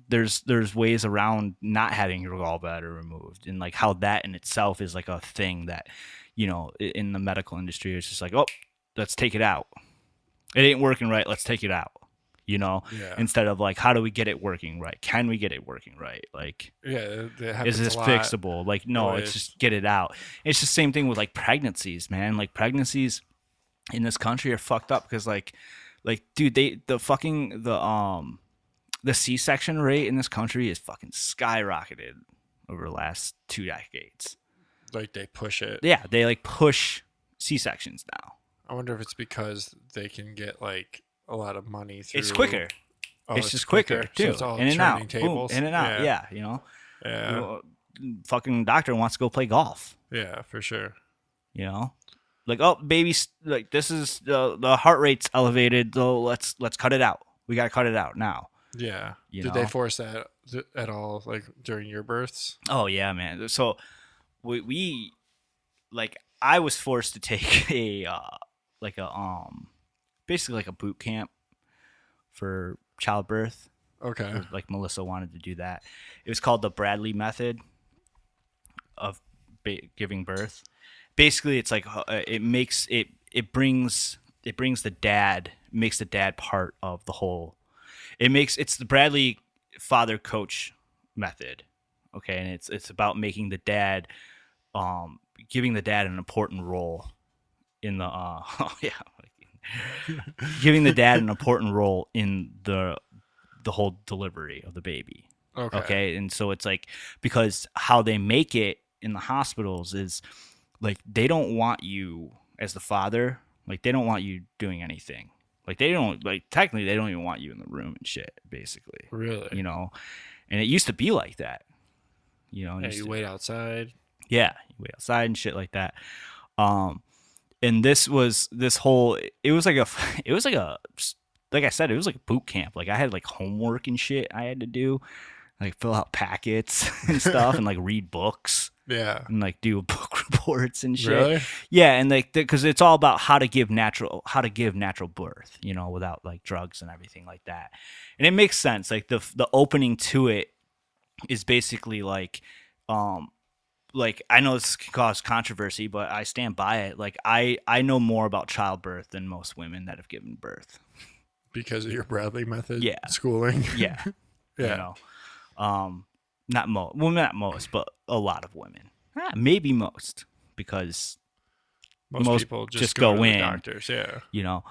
there's ways around not having your gallbladder removed, and like how that in itself is like a thing that, you know, in the medical industry it's just like, oh, let's take it out. It ain't working right, let's take it out. You know, instead of like, how do we get it working right? Can we get it working right? Like, is this fixable? Like, no, it's just get it out. It's the same thing with like pregnancies, man. Like pregnancies in this country are fucked up because like, dude, the C-section rate in this country is fucking skyrocketed over the last 2 decades. Like they push it. Yeah, they like push C-sections now. I wonder if it's because they can get like a lot of money through. It's quicker. Oh, it's just quicker too. So it's all in and out. Tables. Boom, in and out. Yeah, you know. Yeah. You know, fucking doctor wants to go play golf. Yeah, for sure. You know, like, oh, baby, like this is the heart rate's elevated. So let's cut it out. We gotta cut it out now. Yeah. Did they force that at all, like during your births? Oh yeah, man. So we like I was forced to take basically like a boot camp for childbirth. Okay. Like Melissa wanted to do that. It was called the Bradley method of giving birth. Basically, it's like it brings the dad part of the whole. It's the Bradley father coach method. Okay, and it's about making the dad, giving the dad an important role in the giving the dad an important role in the whole delivery of the baby. Okay. And so it's like, because how they make it in the hospitals is like, they don't want you as the father, like they don't want you doing anything. Like they don't, like technically they don't even want you in the room and shit, basically. Really? You know? And it used to be like that. You know, it Yeah, used you to- wait outside. yeah, you wait outside and shit like that. And this was this whole. It was like a. It was like a. Like I said, it was like boot camp. Like I had like homework and shit I had to do, like fill out packets and stuff, and like read books Yeah. and like do book reports and shit. Really? Yeah, and like because it's all about how to give natural birth, you know, without like drugs and everything like that. And it makes sense. Like the opening to it is basically like I know this can cause controversy, but I stand by it. Like I know more about childbirth than most women that have given birth. Because of your Bradley method Yeah. schooling. Yeah. Yeah. You know, not most, but a lot of women, maybe most, because most people just go go to the in. doctors. Yeah. you know,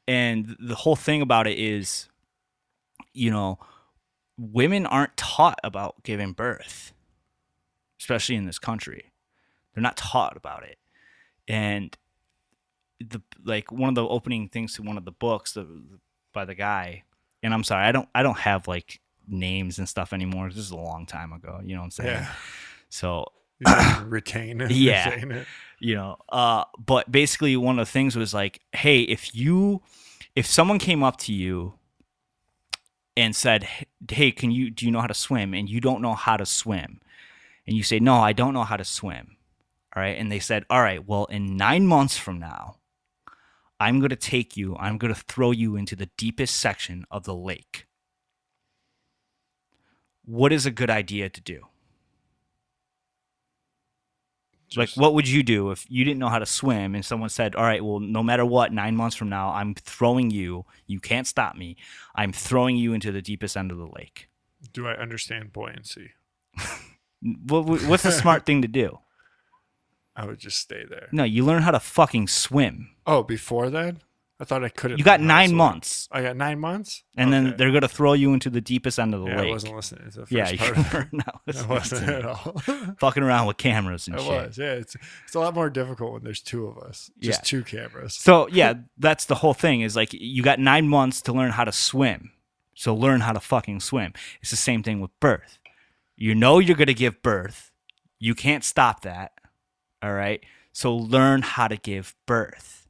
and the whole thing about it is, you know, women aren't taught about giving birth, especially in this country. They're not taught about it, and one of the opening things to one of the books by the guy, and I'm sorry, I don't have like names and stuff anymore. This is a long time ago. You know what I'm saying? Yeah. So You can retain it. Yeah. Retain it. you know, but basically one of the things was like, hey, if someone came up to you and said, hey, do you know how to swim? And you don't know how to swim, and you say, no, I don't know how to swim. All right. And they said, all right, well, in 9 months from now, I'm going to throw you into the deepest section of the lake. What is a good idea to do? Like, what would you do if you didn't know how to swim and someone said, all right, well, no matter what, 9 months from now, I'm throwing you can't stop me. I'm throwing you into the deepest end of the lake. Do I understand buoyancy? What's the smart thing to do? I would just stay there. No, you learn how to fucking swim. Oh, before that? I thought I couldn't. You got learn how to 9 swim. months. I got 9 months? And then Okay. they're going to throw you into the deepest end of the Yeah, lake. I wasn't listening to the first Yeah, part. you're not I listening wasn't to at me. all. Fucking around with cameras and I shit. was. Yeah, it's a lot more difficult when there's two of us. Just Yeah. two cameras. So, yeah, that's the whole thing is like you got 9 months to learn how to swim. So learn how to fucking swim. It's the same thing with birth. You know you're going to give birth. You can't stop that. All right? So learn how to give birth.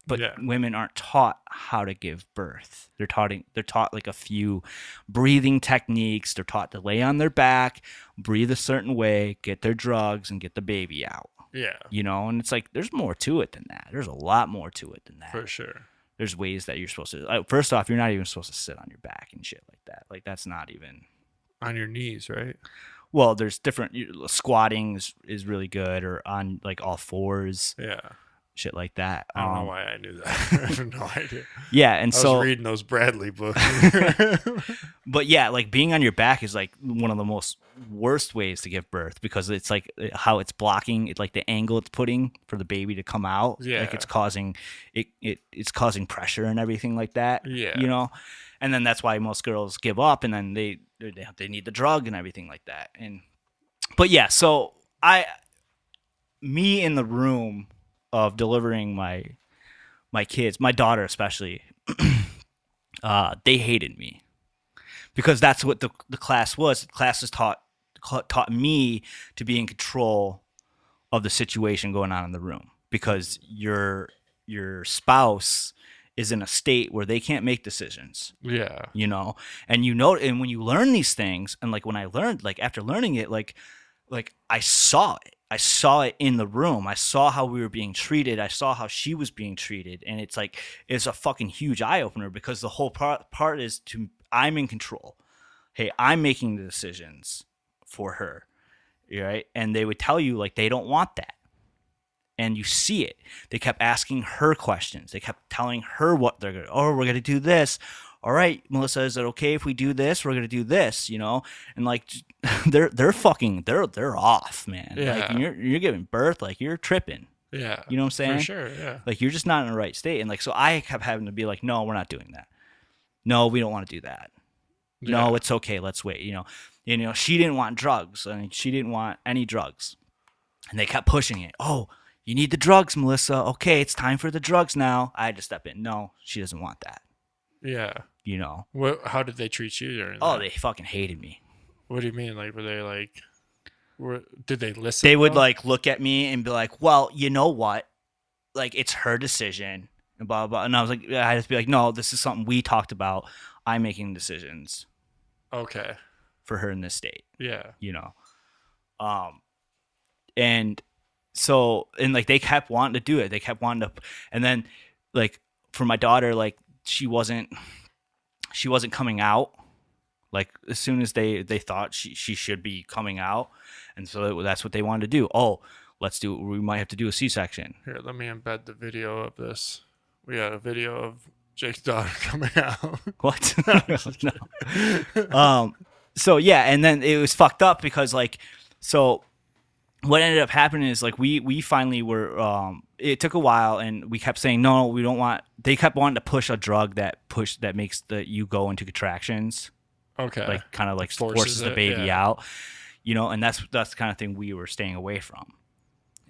But Yeah. women aren't taught how to give birth. They're taught like a few breathing techniques. They're taught to lay on their back, breathe a certain way, get their drugs, and get the baby out. Yeah, You know, and it's like there's more to it than that. There's a lot more to it than that. for sure. There's ways that you're supposed to. First off, you're not even supposed to sit on your back and shit like that. Like that's not even. On your knees, right? Well, there's different. Squatting is really good, or on like all fours, Yeah. shit like that. I don't know why I knew that. I have no idea. Yeah, and I so was reading those Bradley books. but yeah, like being on your back is like one of the most worst ways to give birth because it's like how it's blocking it, like the angle it's putting for the baby to come out. Yeah. Like it's causing it's causing pressure and everything like that. Yeah. You know? And then that's why most girls give up and then they need the drug and everything like that. But yeah, so me in the room of delivering my kids, my daughter especially, they hated me because that's what the class was. The class has taught me to be in control of the situation going on in the room because your spouse is in a state where they can't make decisions, Yeah. you know, and when you learn these things, and like when I learned, like after learning it, like I saw it in the room. I saw how we were being treated. I saw how she was being treated. And it's like, it's a fucking huge eye opener because the whole part is I'm in control. Hey, I'm making the decisions for her. Right. And they would tell you like, they don't want that. And you see it. They kept asking her questions. They kept telling her what they're going to, oh, we're going to do this. All right, Melissa, is it okay if we do this? We're going to do this, you know? And like, they're off, man. Yeah. Like you're giving birth, like you're tripping. Yeah. You know what I'm saying? For sure. Yeah. Like you're just not in the right state. And like, so I kept having to be like, no, we're not doing that. No, we don't want to do that. No, Yeah. it's okay. Let's wait. You know, she didn't want drugs. I mean, she didn't want any drugs. And they kept pushing it. Oh, you need the drugs, Melissa. Okay, it's time for the drugs now. I had to step in. No, she doesn't want that. Yeah. you know. How did they treat you during Oh, that? they fucking hated me. What do you mean? Like, were they like? Did they listen? They would though? like look at me and be like, "Well, you know what? Like, it's her decision." And blah blah. And I was like, I just be like, "No, this is something we talked about. I'm making decisions Okay. for her in this state." Yeah. You know. And so, and like they kept wanting to do it. They kept wanting to, and then like for my daughter, like she wasn't coming out. Like as soon as they thought she should be coming out, and so that's what they wanted to do. Oh, we might have to do a C-section. Here, let me embed the video of this. We got a video of Jake's daughter coming out. What? No. So yeah, and then it was fucked up because like, so what ended up happening is like we finally were. It took a while, and we kept saying no, we don't want. They kept wanting to push a drug that makes you go into contractions. Okay. Like kind of like forces the baby out, you know, and that's the kind of thing we were staying away from.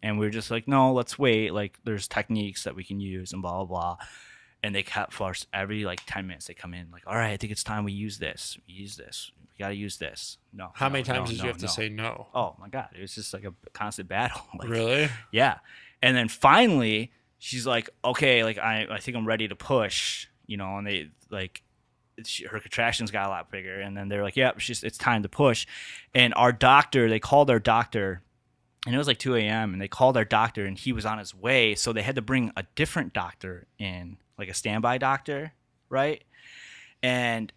And we were just like, no, let's wait. Like there's techniques that we can use and blah, blah, blah. And they kept force every like 10 minutes they come in like, all right, I think it's time we use this. We got to use this. No. How many times did you have to say no? Oh my God. It was just like a constant battle. Like, Really? Yeah. And then finally she's like, okay, like I think I'm ready to push, you know, and they like, her contractions got a lot bigger, and then they're like, "Yep, it's time to push." And they called our doctor, and it was like 2 a.m. and they called our doctor, and he was on his way, so they had to bring a different doctor in, like a standby doctor, right? And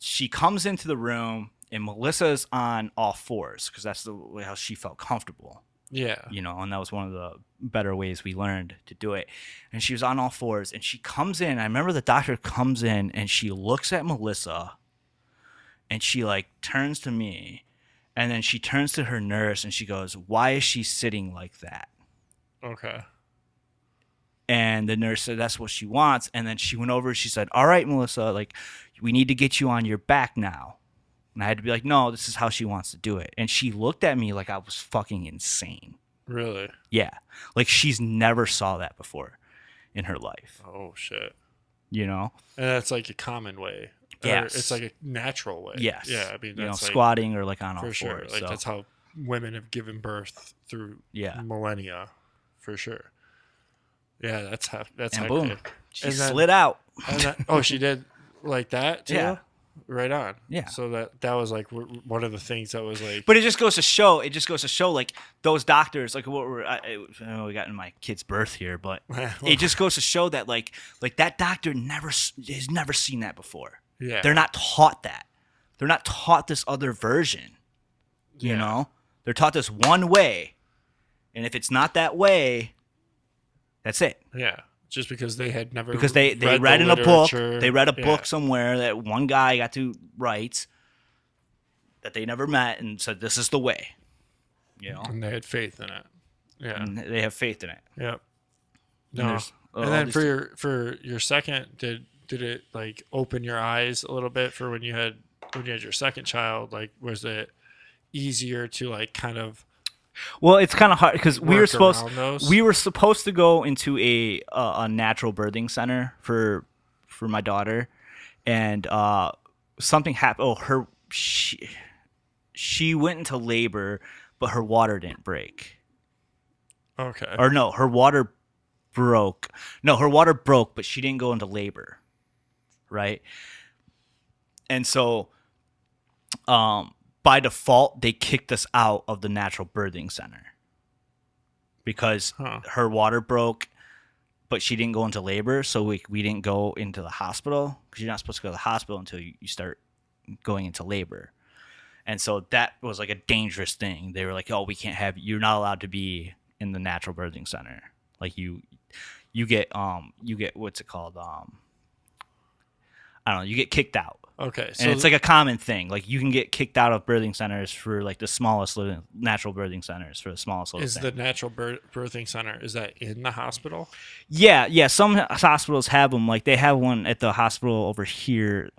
she comes into the room, and Melissa's on all fours because that's the way how she felt comfortable. Yeah. You know, and that was one of the better ways we learned to do it. And she was on all fours, and she comes in. I remember the doctor comes in, and she looks at Melissa, and she like turns to me, and then she turns to her nurse, and she goes, "Why is she sitting like that?" Okay. And the nurse said that's what she wants. And then she went over, she said, "All right, Melissa, like we need to get you on your back now." And I had to be like, no, this is how she wants to do it. And she looked at me like I was fucking insane. Really? Yeah. Like she's never saw that before in her life. Oh, shit. You know? And that's like a common way. Yes. It's like a natural way. Yes. Yeah. I mean, you know, that's like, squatting or like on all for sure. fours. Like so. that's how women have given birth through millennia, for sure. Yeah, that's and boom, hectic. she slid out. Oh, she did like that too? Yeah. Right on. Yeah. So that was like one of the things that was like. But it just goes to show. Like those doctors, like what I know we got in my kid's birth here, but it just goes to show that like that doctor has never seen that before. Yeah. They're not taught that. They're not taught this other version. You know, they're taught this one way, and if it's not that way, that's it. Yeah. Just because they had never because they read in a book, they read a yeah. book somewhere that one guy got to write that they never met and said this is the way, you know, and they had faith in it. Yeah, and they have faith in it. Yep. No, And then for your second, did it like open your eyes a little bit for when you had your second child? Like, was it easier to like kind of? Well, it's kind of hard because we were supposed to go into a natural birthing center for my daughter, and something happened. Oh, she went into labor, but her water didn't break. Okay. Or no, her water broke. No, her water broke, but she didn't go into labor, right? And so, by default, they kicked us out of the natural birthing center because her water broke, but she didn't go into labor. So we didn't go into the hospital because you're not supposed to go to the hospital until you start going into labor. And so that was like a dangerous thing. They were like, oh, you're not allowed to be in the natural birthing center. Like you get what's it called? I don't know. You get kicked out. Okay, so and it's like a common thing. Like you can get kicked out of birthing centers for like the smallest natural birthing centers for the smallest little thing. The natural birthing center, is that in the hospital? Yeah. Some hospitals have them. Like they have one at the hospital over here,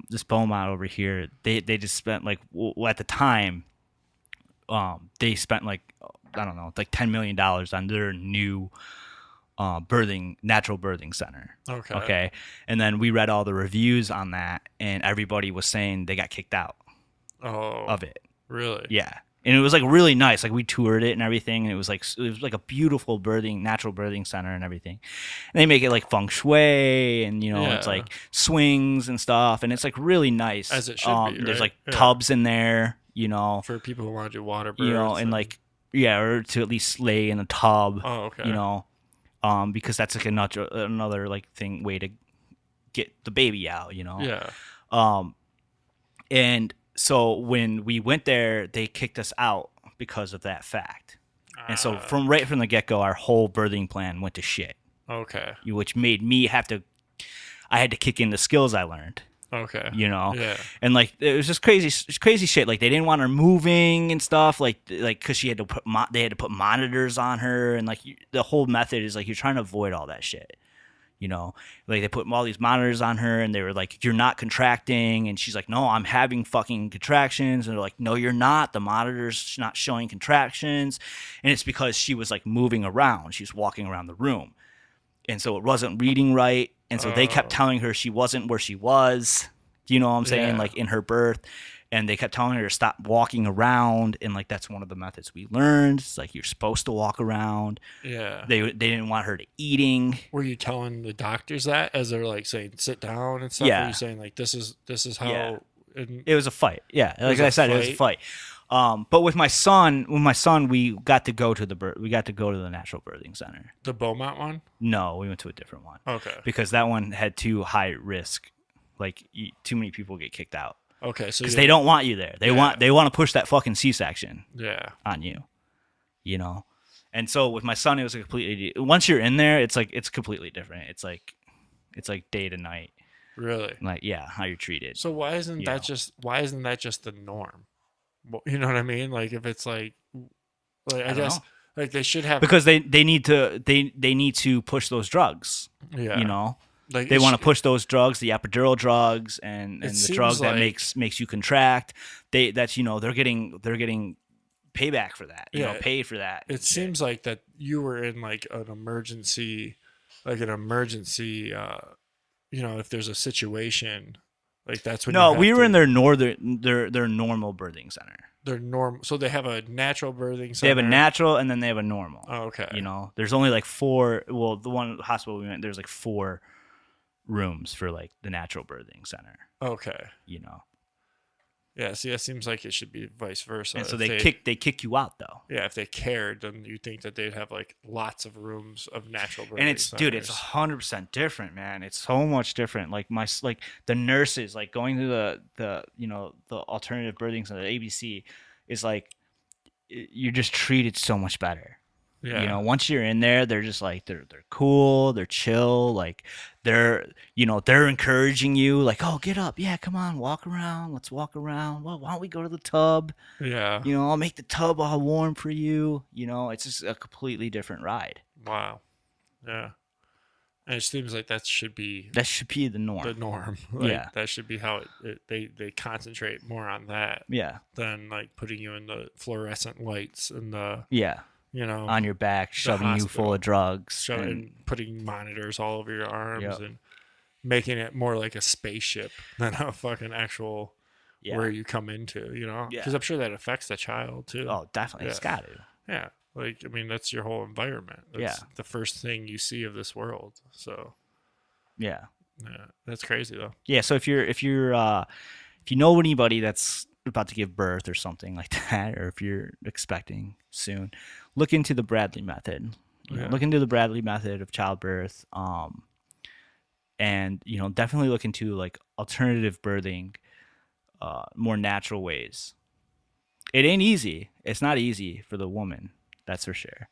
this Beaumont over here. They just spent like at the time, they spent like I don't know, like $10 million on their new natural birthing center. Okay. Okay. And then we read all the reviews on that, and everybody was saying they got kicked out Oh. of it. Really? Yeah. And it was like really nice. Like we toured it and everything, and it was like a beautiful natural birthing center and everything. And they make it like feng shui, and it's Yeah. like swings and stuff, and it's like really nice. As it should be, There's right? like Yeah. tubs in there, For people who want to do water births. and like or to at least lay in a tub. Oh, okay. Because that's like another like way to get the baby out. Yeah. And so when we went there, they kicked us out because of that fact. And so from the get-go, our whole birthing plan went to shit, Okay. which made me I had to kick in the skills I learned, Okay. Yeah. And like, it was just crazy shit. Like they didn't want her moving and stuff, like cause she had to they had to put monitors on her. And like the whole method is like, you're trying to avoid all that shit. Like they put all these monitors on her, and they were like, you're not contracting. And she's like, no, I'm having fucking contractions. And they're like, no, you're not. The monitor's not showing contractions. And it's because she was like moving around. She's walking around the room. And so it wasn't reading right. And so they kept telling her she wasn't where she was. Do you know what I'm saying? Yeah. Like in her birth. And they kept telling her to stop walking around. And like, that's one of the methods we learned. It's like, you're supposed to walk around. Yeah. They didn't want her to eating. Were you telling the doctors that as they're like saying sit down and stuff? Yeah. Were you saying like this is how? Yeah. And, It was a fight. Yeah, like was I a said, it was a fight. But with my son, we got to go to the natural birthing center. the Beaumont one? No, we went to a different one Okay. because that one had too high risk. Like too many people get kicked out Okay. So because they don't want you there. They want to push that fucking C-section Yeah. on you. And so with my son, it was once you're in there, it's completely different. It's like day to night. Really? Like, yeah, how you're treated. So why isn't You that know. just the norm? Well, you know what I mean? Like if it's like I don't guess know. like they should have Because they need to push those drugs. yeah. Like They want to push those drugs, the epidural drugs, and It the seems drug that like- makes you contract. They're getting payback for that. Yeah. Paid for that. It seems like that you were in like an emergency if there's a situation, like that's when No, you have we were to- in their normal birthing center. They're normal, so they have a natural birthing center. They have a natural and then they have a normal. Oh, okay. There's only like 4. Well, the one hospital we went, there's like 4 rooms for like the natural birthing center. Okay. Yeah. See, that seems like it should be vice versa. And so If they kick you out though. Yeah, if they cared, then you think that they'd have like lots of rooms of natural birthing And it's centers. it's 100% different, man. It's so much different. Like the nurses, like going to the alternative birthing center, the ABC, is like you're just treated so much better. Yeah. Once you're in there, they're just like they're cool, they're chill, like they're encouraging you, like, oh, get up, yeah, come on, walk around, let's walk around. Well, why don't we go to the tub? Yeah. I'll make the tub all warm for you. It's just a completely different ride. Wow. Yeah. And it seems like that should be That should be the norm. the norm. Like, Yeah. That should be how they concentrate more on that Yeah. than like putting you in the fluorescent lights and the, Yeah. On your back, shoving you full hospital. of drugs. and putting monitors all over your arms Yep. and making it more like a spaceship than a fucking actual Yeah. where you come into, Yeah. because I'm sure that affects the child too. Oh, definitely. It's Yeah. got to. Yeah. Like, I mean, that's your whole environment. That's Yeah. the first thing you see of this world. So, Yeah. yeah, that's crazy though. Yeah. So if you know anybody that's about to give birth or something like that, or if you're expecting soon, look into the Bradley method. Yeah. Look into the Bradley method of childbirth. And definitely look into like alternative birthing, more natural ways. It ain't easy. It's not easy for the woman. That's for sure.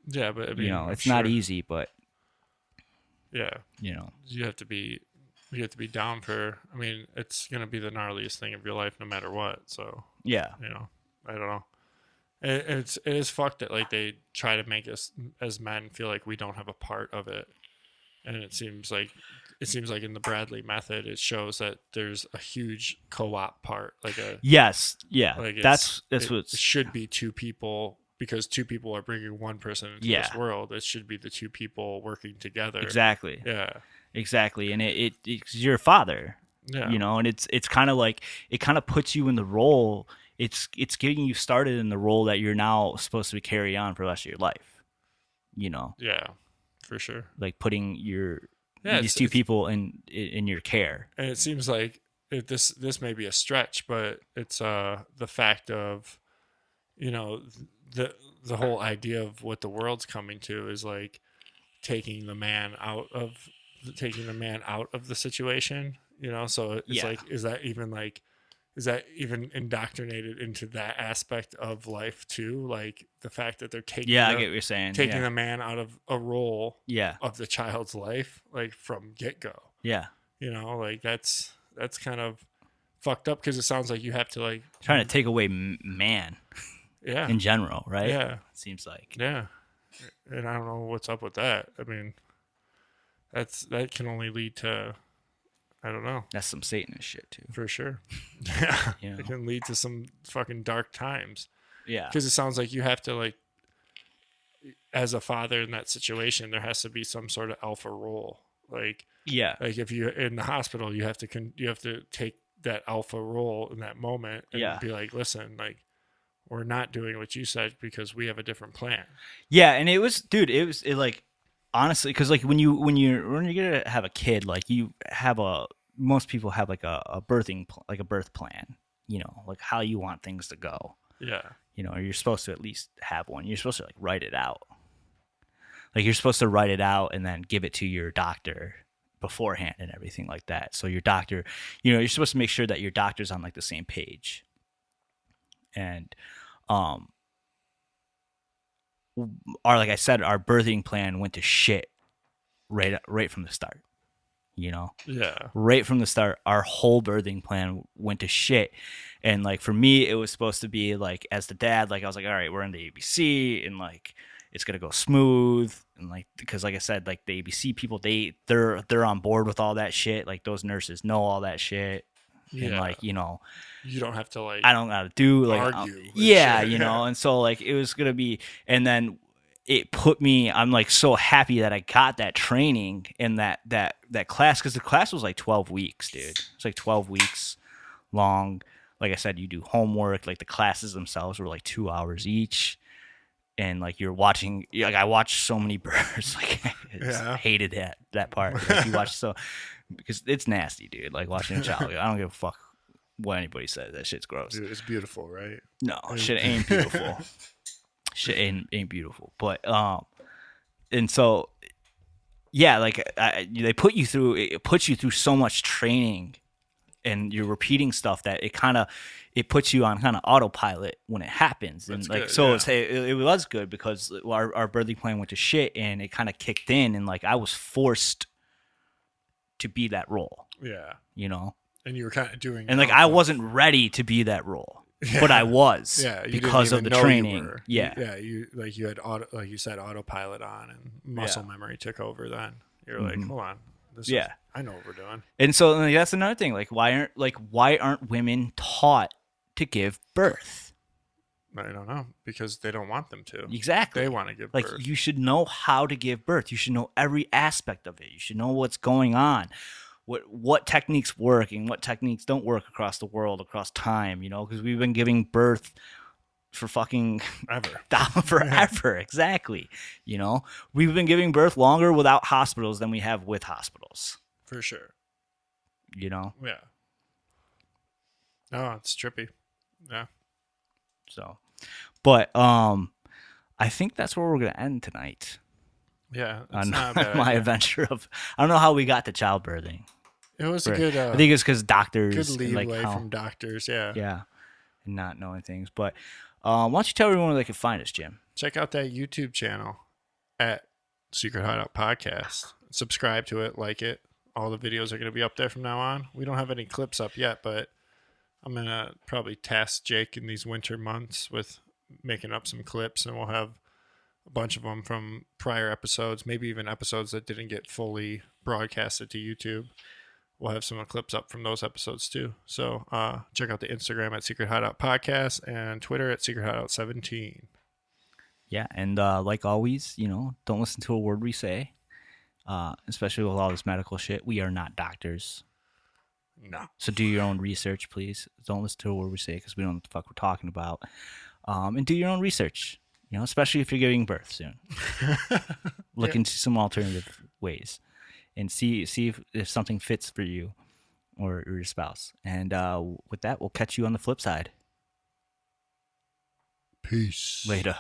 Yeah, but I mean, I'm it's not sure- easy, but Yeah, you you have to be down for. I mean, it's gonna be the gnarliest thing of your life, no matter what. So, yeah. I don't know. It is fucked that like they try to make us as men feel like we don't have a part of it, and it seems like in the Bradley method it shows that there's a huge co-op part, like a Yes. Yeah. like That's it what. should be 2 people because two people are bringing one person into Yeah. this world. It should be the two people working together. Exactly. Yeah. Exactly. And it's your father, Yeah. you know, and it's kind of like, it kind of puts you in the role. It's getting you started in the role that you're now supposed to carry on for the rest of your life, you know, Yeah, for sure. like putting Yeah, these two people in your care. And it seems like this may be a stretch, but it's the fact of, you know, the whole idea of what the world's coming to is like taking the man out of the situation, you know. So it's Yeah. like, is that even indoctrinated into that aspect of life too? Like the fact that they're taking Yeah, I get what you're saying. taking Yeah. the man out of a role Yeah. of the child's life, like from get-go. Yeah. You know, like that's kind of fucked up, because it sounds like you have to like Trying to take away man yeah in general, right? yeah It seems like. yeah, and I don't know what's up with that. I mean, that can only lead to, I don't know, That's some Satanist shit too. for sure. Yeah, You know? it can lead to some fucking dark times, Yeah. because it sounds like you have to, like, as a father in that situation, there has to be some sort of alpha role. Like Yeah. if you're in the hospital, you have to take that alpha role in that moment and Yeah. be like, listen, like, we're not doing what you said because we have a different plan. Yeah, and it was, dude. It like, honestly, because like when you're gonna have a kid, like most people have like a birth plan, you know, like how you want things to go. Yeah. You know, you're supposed to at least have one. You're supposed to like write it out. Like you're supposed to write it out and then give it to your doctor beforehand and everything like that. So your doctor, you know, you're supposed to make sure that your doctor's on like the same page. And like I said, our birthing plan went to shit right from the start. You know, Yeah. right from the start, our whole birthing plan went to shit. And like for me, it was supposed to be like, as the dad, like I was like, all right, we're in the ABC and like it's gonna go smooth. And like, because like I said, like the ABC people, they're on board with all that shit. Like those nurses know all that shit. And Yeah. like, you know, You don't have to, like, I don't gotta do like argue with yeah, shit. you know. And so like it was gonna be, and then it put me, I'm like so happy that I got that training in that class, because the class was like 12 weeks, dude. It's like 12 weeks long. Like I said, you do homework. Like the classes themselves were like 2 hours each, and like you're watching, like I watched so many birds. Like I just Yeah. hated that part. Like you watch because it's nasty, dude. Like watching a child, I don't give a fuck what anybody says. That shit's gross. Dude, it's beautiful, right? No, shit ain't beautiful. Shit ain't beautiful. But and so yeah, like it puts you through so much training, and you're repeating stuff that it puts you on kind of autopilot when it happens. And That's like good, so yeah. it was good, because our birthing plan went to shit, and it kind of kicked in, and like I was forced to be that role, Yeah. you know. And you were kind of doing, And like I wasn't ready to be that role, but I was, yeah, you because didn't of the even know you training. were. Yeah. You had like you said, autopilot on, and muscle memory took over. Then you're like, hold on, Yeah. I know what we're doing. And so like, that's another thing. Like why aren't women taught to give birth? I don't know, because they don't want them to. Exactly. They want to give like birth. you should know how to give birth. You should know every aspect of it. You should know what's going on. What techniques work and what techniques don't work across the world, across time, you know, because we've been giving birth for fucking Ever. forever. Exactly. You know, we've been giving birth longer without hospitals than we have with hospitals, For sure. you know? Yeah. No, it's trippy. Yeah. So, but I think that's where we're going to end tonight Yeah. That's on not a bad my idea. adventure of, I don't know how we got to childbirthing. It was a good, I think it's because doctors, good and, leeway like how, from doctors. Yeah. yeah, and not knowing things. But why don't you tell everyone where they can find us, Jim? Check out that YouTube channel at Secret Hideout Podcast. Subscribe to it, like it. All the videos are going to be up there from now on. We don't have any clips up yet, but I'm going to probably task Jake in these winter months with making up some clips, and we'll have a bunch of them from prior episodes, maybe even episodes that didn't get fully broadcasted to YouTube. We'll have some clips up from those episodes too. So check out the Instagram at Secret Hideout Podcast and Twitter at Secret Hideout 17. Yeah, and like always, don't listen to a word we say. Especially with all this medical shit, we are not doctors. No. So do your own research, please. Don't listen to a word we say because we don't know what the fuck we're talking about. And do your own research. Especially if you're giving birth soon. Look into some alternative ways, and see if something fits for you or your spouse. And with that, we'll catch you on the flip side. Peace. Later.